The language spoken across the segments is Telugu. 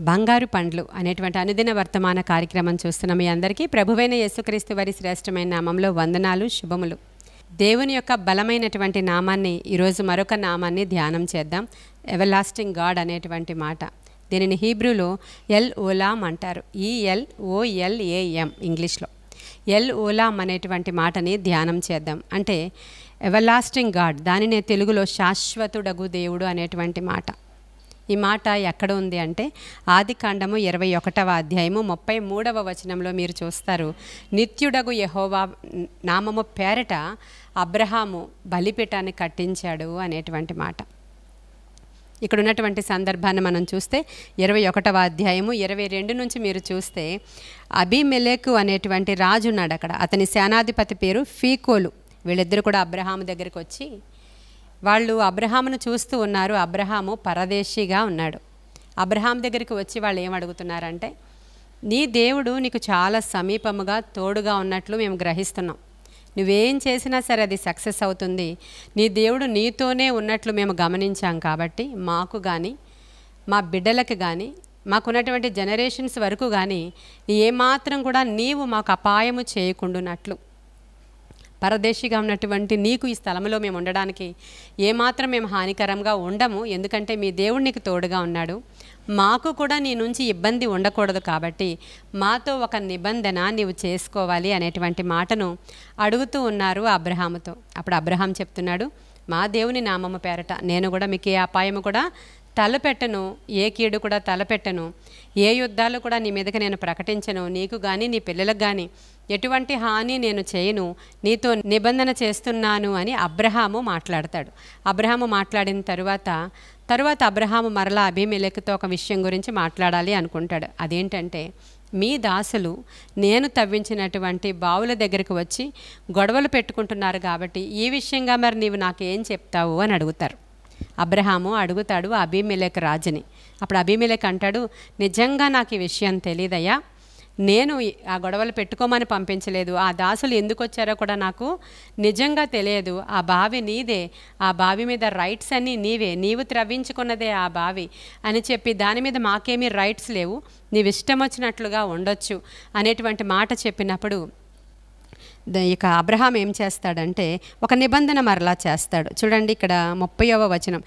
బంగారు పండ్లు అనేటువంటి అనుదిన వర్తమాన కార్యక్రమం చూస్తున్న మీ అందరికీ ప్రభువైన యేసుక్రీస్తు వారి శ్రేష్టమైన నామంలో వందనాలు, శుభములు. దేవుని యొక్క బలమైనటువంటి నామాన్ని ఈరోజు మరొక నామాన్ని ధ్యానం చేద్దాం. ఎవర్లాస్టింగ్ గాడ్ అనేటువంటి మాట. దీనిని హీబ్రూలో ఎల్ ఓలాం అంటారు. ELOLAM ఇంగ్లీష్లో. ఎల్ ఓలాం అనేటువంటి మాటని ధ్యానం చేద్దాం. అంటే ఎవర్లాస్టింగ్ గాడ్, దానినే తెలుగులో శాశ్వతుడగు దేవుడు అనేటువంటి మాట. ఈ మాట ఎక్కడ ఉంది అంటే ఆదికాండము 21వ అధ్యాయము 33వ వచనంలో మీరు చూస్తారు. నిత్యుడగు యెహోవా నామము పేరట అబ్రహాము బలిపీఠాన్ని కట్టించాడు అనేటువంటి మాట. ఇక్కడ ఉన్నటువంటి సందర్భాన్ని మనం చూస్తే 21వ అధ్యాయము 22 నుంచి మీరు చూస్తే అబీమెలెకు అనేటువంటి రాజు ఉన్నాడు అక్కడ. అతని సేనాధిపతి పేరు ఫీకోలు. వీళ్ళిద్దరు కూడా అబ్రహాము దగ్గరికి వచ్చి వాళ్ళు అబ్రహామును చూస్తూ ఉన్నారు. అబ్రహాము పరదేశిగా ఉన్నాడు. అబ్రహాం దగ్గరికి వచ్చి వాళ్ళు ఏమడుగుతున్నారంటే, నీ దేవుడు నీకు చాలా సమీపముగా తోడుగా ఉన్నట్లు మేము గ్రహిస్తున్నాం. నువ్వేం చేసినా సరే అది సక్సెస్ అవుతుంది. నీ దేవుడు నీతోనే ఉన్నట్లు మేము గమనించాం. కాబట్టి మాకు కానీ మా బిడ్డలకు కానీ మాకున్నటువంటి జనరేషన్స్ వరకు కానీ ఏమాత్రం కూడా నీవు మాకు అపాయము చేయకుండానట్లు, పరదేశిగా ఉన్నటువంటి నీకు ఈ స్థలంలో మేము ఉండడానికి ఏమాత్రం మేము హానికరంగా ఉండము. ఎందుకంటే మీ దేవుడు నీకు తోడుగా ఉన్నాడు. మాకు కూడా నీ నుంచి ఇబ్బంది ఉండకూడదు. కాబట్టి మాతో ఒక నిబంధన నీవు చేసుకోవాలి అనేటువంటి మాటను అడుగుతూ ఉన్నారు అబ్రహాముతో. అప్పుడు అబ్రహాం చెప్తున్నాడు, మా దేవుని నామము పేరట నేను కూడా మీకు ఏ అపాయము కూడా తలపెట్టను, ఏ కీడు కూడా తలపెట్టను, ఏ యుద్ధాలు కూడా నీ మీదకి నేను ప్రకటించను, నీకు కానీ నీ పిల్లలకు కానీ ఎటువంటి హాని నేను చేయను, నీతో నిబంధన చేస్తున్నాను అని అబ్రహాము మాట్లాడతాడు. అబ్రహాము మాట్లాడిన తరువాత అబ్రహాము మరలా అబీమెలెకుతో ఒక విషయం గురించి మాట్లాడాలి అనుకుంటాడు. అదేంటంటే, మీ దాసులు నేను తవ్వించినటువంటి బావుల దగ్గరికి వచ్చి గొడవలు పెట్టుకుంటున్నారు కాబట్టి ఈ విషయంగా మరి నీవు నాకేం చెప్తావు అని అడుగుతారు. అబ్రహాము అడుగుతాడు అబీమెలెకు రాజుని. అప్పుడు అబీమెలెకు అంటాడు, నిజంగా నాకు ఈ విషయం తెలియదయ్యా, నేను ఆ గొడవలు పెట్టుకోమని పంపించలేదు, ఆ దాసులు ఎందుకు వచ్చారో కూడా నాకు నిజంగా తెలియదు. ఆ బావి నీదే, ఆ బావి మీద రైట్స్ అన్నీ నీవే, నీవు త్రవ్వించుకున్నదే ఆ బావి అని చెప్పి దాని మీద మాకేమీ రైట్స్ లేవు, నీవు ఇష్టం వచ్చినట్లుగా ఉండొచ్చు అనేటువంటి మాట చెప్పినప్పుడు ఇక అబ్రహాం ఏం చేస్తాడంటే ఒక నిబంధన మరలా చేస్తాడు. చూడండి ఇక్కడ 30వ వచనం,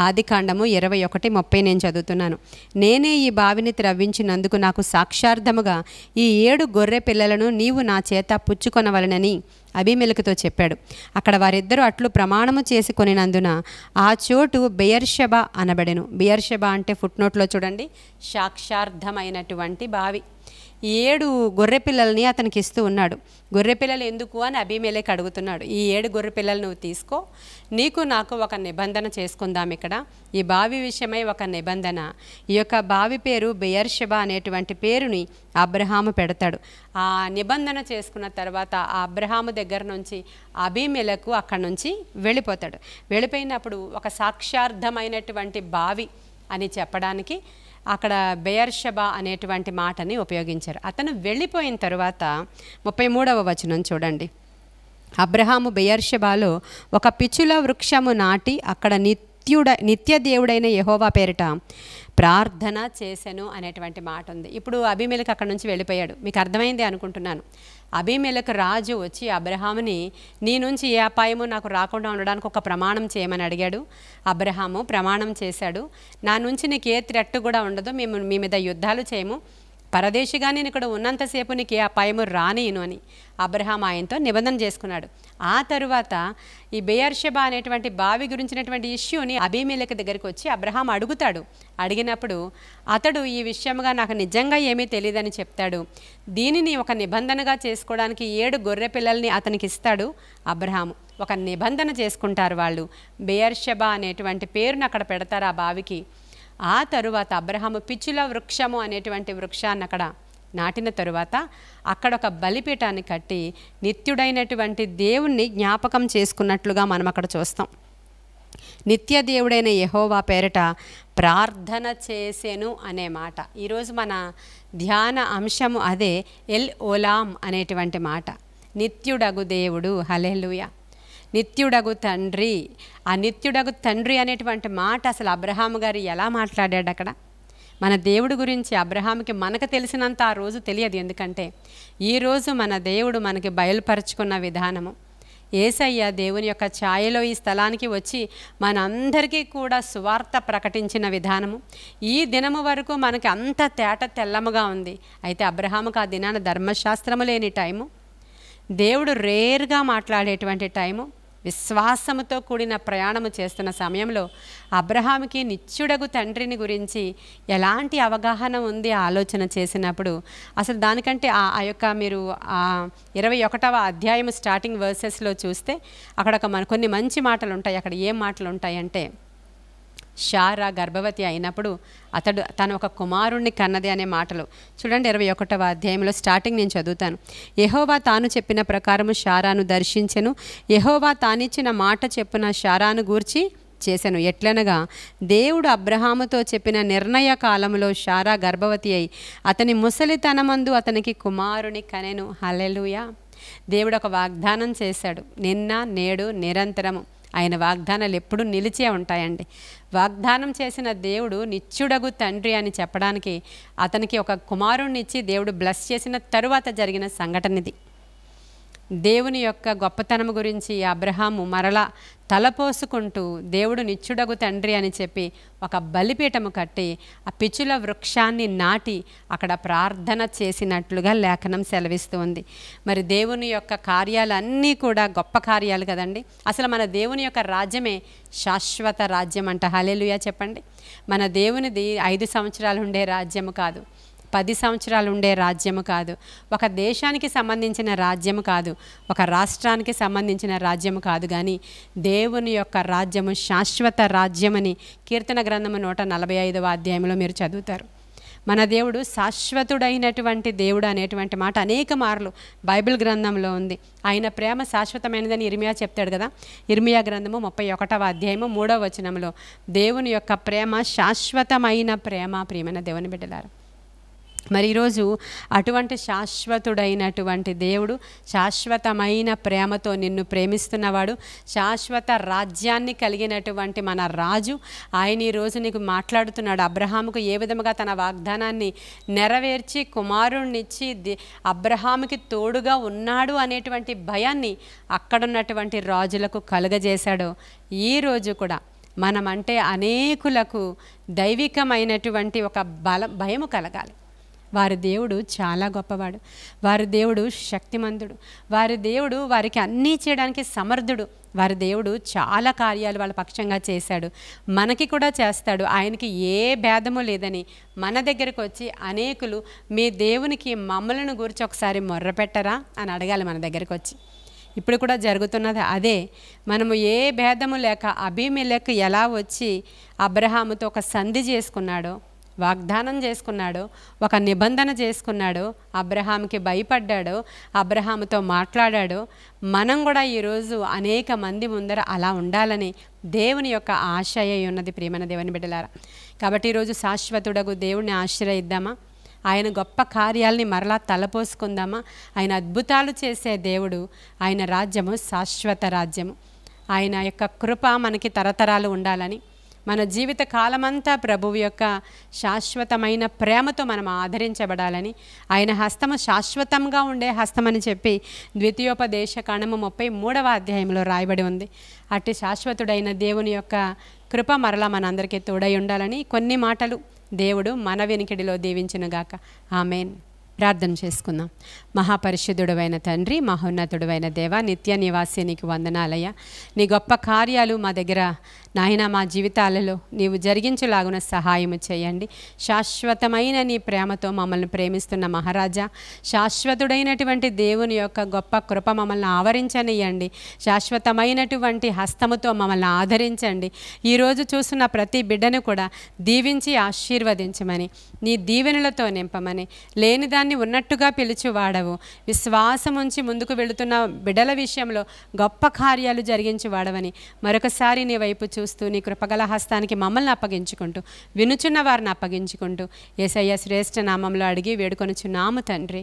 ఆదికాండము 21:30 నేను చదువుతున్నాను. నేనే ఈ బావిని త్రవ్వించినందుకు నాకు సాక్షార్థముగా ఈ 7 గొర్రె పిల్లలను నీవు నా చేత పుచ్చుకొనవలనని అబీమెలెకుతో చెప్పాడు. అక్కడ వారిద్దరూ అట్లు ప్రమాణము చేసుకొనినందున ఆ చోటు బెయర్షెబా అనబడెను. బెయర్షెబా అంటే ఫుట్నోట్లో చూడండి, సాక్షార్థమైనటువంటి బావి. 7 గొర్రె పిల్లల్ని అతనికి ఇస్తూ ఉన్నాడు. గొర్రె పిల్లలు ఎందుకు అని అబీమెలెకు అడుగుతున్నాడు. ఈ 7 గొర్రె పిల్లలు నువ్వు తీసుకో, నీకు నాకు ఒక నిబంధన చేసుకుందాం. ఇక్కడ ఈ బావి విషయమై ఒక నిబంధన. ఈ యొక్క బావి పేరు బెయర్షెబా అనేటువంటి పేరుని అబ్రహాము పెడతాడు. ఆ నిబంధన చేసుకున్న తర్వాత ఆ అబ్రహాము దగ్గర నుంచి అబీమెలెకు అక్కడి నుంచి వెళ్ళిపోతాడు. వెళ్ళిపోయినప్పుడు ఒక సాక్షార్థమైనటువంటి బావి అని చెప్పడానికి అక్కడ బెయర్షెబా అనేటువంటి మాటని ఉపయోగించారు. అతను వెళ్ళిపోయిన తరువాత 33వ వచనం చూడండి. అబ్రహాము బెయర్షెబాలో ఒక పిచ్చుల వృక్షము నాటి అక్కడ నిత్య దేవుడైన యెహోవా పేరిట ప్రార్థన చేసెను అనేటువంటి మాట ఉంది. ఇప్పుడు అబీమెలెకు అక్కడ నుంచి వెళ్ళిపోయాడు. మీకు అర్థమైంది అనుకుంటున్నాను. అబీమెలెకు రాజు వచ్చి అబ్రహాముని నీ నుంచి ఏ అపాయము నాకు రాకుండా ఉండడానికి ఒక ప్రమాణం చేయమని అడిగాడు. అబ్రహాము ప్రమాణం చేశాడు, నా నుంచి నీకు ఏ థ్రెట్ కూడా ఉండదు, మేము మీ మీద యుద్ధాలు చేయము, పరదేశిగా నేను ఇక్కడ ఉన్నంతసేపు నీకు ఏ అపాయము రానియను అని అబ్రహాం ఆయనతో నిబంధన చేసుకున్నాడు. ఆ తరువాత ఈ బెయర్షెబా అనేటువంటి బావి గురించినటువంటి ఇష్యూని అబీమెలెకు దగ్గరికి వచ్చి అబ్రహాం అడుగుతాడు. అడిగినప్పుడు అతడు ఈ విషయంగా నాకు నిజంగా ఏమీ తెలియదని చెప్తాడు. దీనిని ఒక నిబంధనగా చేసుకోవడానికి 7 గొర్రె పిల్లల్ని అతనికి ఇస్తాడు అబ్రహాము. ఒక నిబంధన చేసుకుంటారు వాళ్ళు. బెయర్షెబా అనేటువంటి పేరును అక్కడ పెడతారు ఆ బావికి. ఆ తరువాత అబ్రహాము పిచ్చుల వృక్షము అనేటువంటి వృక్షాన్ని అక్కడ నాటిన తరువాత అక్కడ ఒక బలిపీఠాన్ని కట్టి నిత్యుడైనటువంటి దేవుణ్ణి జ్ఞాపకం చేసుకున్నట్లుగా మనం అక్కడ చూస్తాం. నిత్య దేవుడైన యెహోవా పేరట ప్రార్థన చేసెను అనే మాట. ఈరోజు మన ధ్యాన అంశము అదే, ఎల్ ఓలాం అనేటువంటి మాట. నిత్యుడగు దేవుడు, హల్లెలూయా. నిత్యుడగు తండ్రి. ఆ నిత్యుడగు తండ్రి అనేటువంటి మాట అసలు అబ్రహాము గారు ఎలా మాట్లాడాడు అక్కడ? మన దేవుడి గురించి అబ్రహాముకి మనకు తెలిసినంత ఆ రోజు తెలియదు. ఎందుకంటే ఈరోజు మన దేవుడు మనకి బయలుపరుచుకున్న విధానము, యేసయ్య దేవుని యొక్క ఛాయలో ఈ స్థలానికి వచ్చి మనందరికీ కూడా సువార్త ప్రకటించిన విధానము ఈ దినము వరకు మనకి అంత తేట తెల్లముగా ఉంది. అయితే అబ్రహాముకు ఆ దినాన ధర్మశాస్త్రము లేని టైము, దేవుడు రేర్గా మాట్లాడేటువంటి టైము, విశ్వాసముతో కూడిన ప్రయాణము చేస్తున్న సమయంలో అబ్రహాముకి నిత్యుడగు తండ్రిని గురించి ఎలాంటి అవగాహన ఉంది ఆలోచన చేసినప్పుడు, అసలు దానికంటే ఆ యొక్క మీరు 21వ అధ్యాయం స్టార్టింగ్ వర్సెస్లో చూస్తే అక్కడ కొన్ని మంచి మాటలు ఉంటాయి. అక్కడ ఏం మాటలు ఉంటాయంటే, శారా గర్భవతి అయినప్పుడు తను ఒక కుమారుణ్ణి కన్నది అనే మాటలు చూడండి. 21వ అధ్యాయంలో స్టార్టింగ్ నేను చదువుతాను. యెహోవా తాను చెప్పిన ప్రకారము శారాను దర్శించెను. యెహోవా తానిచ్చిన మాట చెప్పున శారాను గూర్చి చేసెను. ఎట్లనగా దేవుడు అబ్రహాముతో చెప్పిన నిర్ణయ కాలంలో శారా గర్భవతి అయి అతని ముసలితనమందు అతనికి కుమారుని కనెను. హల్లెలూయా. దేవుడు ఒక వాగ్దానం చేశాడు. నిన్న నేడు నిరంతరము ఆయన వాగ్దానాలు ఎప్పుడూ నిలిచే ఉంటాయండి. వాగ్దానం చేసిన దేవుడు నిత్యుడగు తండ్రి అని చెప్పడానికి అతనికి ఒక కుమారుణ్ణి ఇచ్చి దేవుడు బ్లెస్ చేసిన తరువాత జరిగిన సంఘటన ఇది. దేవుని యొక్క గొప్పతనం గురించి అబ్రహాము మరలా తలపోసుకుంటూ దేవుడు నిత్యుడగు తండ్రి అని చెప్పి ఒక బలిపీఠము కట్టి ఆ పిచ్చుల వృక్షాన్ని నాటి అక్కడ ప్రార్థన చేసినట్లుగా లేఖనం సెలవిస్తుంది. మరి దేవుని యొక్క కార్యాలన్నీ కూడా గొప్ప కార్యాలు కదండి. అసలు మన దేవుని యొక్క రాజ్యమే శాశ్వత రాజ్యం అంట. హల్లెలూయా చెప్పండి. మన దేవునిది 5 సంవత్సరాలు ఉండే రాజ్యము కాదు, 10 సంవత్సరాలు ఉండే రాజ్యము కాదు, ఒక దేశానికి సంబంధించిన రాజ్యము కాదు, ఒక రాష్ట్రానికి సంబంధించిన రాజ్యము కాదు, కానీ దేవుని యొక్క రాజ్యము శాశ్వత రాజ్యమని కీర్తన గ్రంథము 145వ అధ్యాయంలో మీరు చదువుతారు. మన దేవుడు శాశ్వతుడైనటువంటి దేవుడు అనేటువంటి మాట అనేక మార్లు బైబిల్ గ్రంథంలో ఉంది. ఆయన ప్రేమ శాశ్వతమైనదని ఇర్మియా చెప్తాడు కదా. ఇర్మియా గ్రంథము 31వ అధ్యాయము 3వ వచనంలో దేవుని యొక్క ప్రేమ శాశ్వతమైన ప్రేమ. ప్రియమైన దేవుని బిడ్డలారా, మరి ఈరోజు అటువంటి శాశ్వతుడైనటువంటి దేవుడు, శాశ్వతమైన ప్రేమతో నిన్ను ప్రేమిస్తున్నవాడు, శాశ్వత రాజ్యాన్ని కలిగినటువంటి మన రాజు ఆయన ఈరోజు నీకు మాట్లాడుతున్నాడు. అబ్రహాముకు ఏ విధముగా తన వాగ్దానాన్ని నెరవేర్చి కుమారుణ్ణిచ్చి అబ్రహాముకి తోడుగా ఉన్నాడు అనేటువంటి భయాన్ని అక్కడున్నటువంటి రాజులకు కలుగజేశాడో ఈరోజు కూడా మనమంటే అనేకులకు దైవికమైనటువంటి ఒక భయము కలగాలి. వారి దేవుడు చాలా గొప్పవాడు, వారి దేవుడు శక్తిమంతుడు, వారి దేవుడు వారికి అన్నీ చేయడానికి సమర్థుడు, వారి దేవుడు చాలా కార్యాలు వాళ్ళ పక్షంగా చేశాడు, మనకి కూడా చేస్తాడు. ఆయనకి ఏ భేదము లేదని మన దగ్గరకు వచ్చి అనేకులు మీ దేవునికి మమ్మలను గురించి ఒకసారి మొర్రపెట్టరా అని అడగాలి మన దగ్గరకు వచ్చి. ఇప్పుడు కూడా జరుగుతున్నది అదే. మనము ఏ భేదము లేక అబీమెలెకు ఎలా వచ్చి అబ్రహాముతో ఒక సంధి చేసుకున్నాడో, వాగ్దానం చేసుకున్నాడో, ఒక నిబంధన చేసుకున్నాడో, అబ్రహాముకి భయపడ్డాడో, అబ్రహాముతో మాట్లాడాడో, మనం కూడా ఈరోజు అనేక మంది ముందర అలా ఉండాలని దేవుని యొక్క ఆశయ ఉన్నది. ప్రియమైన దేవుని బిడ్డలారా, కాబట్టి ఈరోజు శాశ్వతుడగు దేవుడిని ఆశ్రయిద్దామా? ఆయన గొప్ప కార్యాలని మరలా తలపోసుకుందామా? ఆయన అద్భుతాలు చేసే దేవుడు, ఆయన రాజ్యము శాశ్వత రాజ్యము. ఆయన యొక్క కృప మనకి తరతరాలు ఉండాలని, మన జీవిత కాలమంతా ప్రభువు యొక్క శాశ్వతమైన ప్రేమతో మనం ఆదరించబడాలని, ఆయన హస్తము శాశ్వతంగా ఉండే హస్తమని చెప్పి ద్వితీయోపదేశకాండము 33వ అధ్యాయంలో రాయబడి ఉంది. అట్టి శాశ్వతుడైన దేవుని యొక్క కృప మరలా మనందరికీ తోడై ఉండాలని కొన్ని మాటలు దేవుడు మన వెనికిడిలో దీవించునుగాక. ఆమేన్. ప్రార్థన చేసుకుందాం. మహాపరిశుద్ధుడైన తండ్రి, మహోన్నతుడైన దేవ, నిత్య నివాసి నీకు వందనాలయ్యా. నీ గొప్ప కార్యాలు మా దగ్గర నాయన మా జీవితాలలో నీవు జరిగించలాగున సహాయము చేయండి. శాశ్వతమైన నీ ప్రేమతో మమ్మల్ని ప్రేమిస్తున్న మహారాజా, శాశ్వతుడైనటువంటి దేవుని యొక్క గొప్ప కృప మమ్మల్ని ఆవరించనియండి. శాశ్వతమైనటువంటి హస్తముతో మమ్మల్ని ఆదరించండి. ఈరోజు చూస్తున్న ప్రతి బిడ్డను కూడా దీవించి ఆశీర్వదించమని, నీ దీవెనలతో నింపమని, లేని దాన్ని ఉన్నట్టుగా పిలిచి వాడవు, విశ్వాసం ఉంచి ముందుకు వెళుతున్న బిడ్డల విషయంలో గొప్ప కార్యాలు జరిగించి వాడవని మరొకసారి నీ వైపు చూస్తూ నీ కృపగల హస్తానికి మమ్మల్ని అప్పగించుకుంటూ, వినుచున్న వారిని అప్పగించుకుంటూ యేసయ్య శ్రేష్ఠ నామంలో అడిగి వేడుకొనుచున్నాము తండ్రి.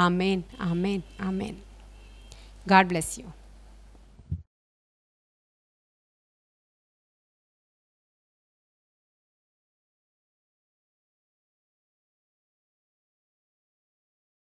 Amen, amen, amen. God bless you.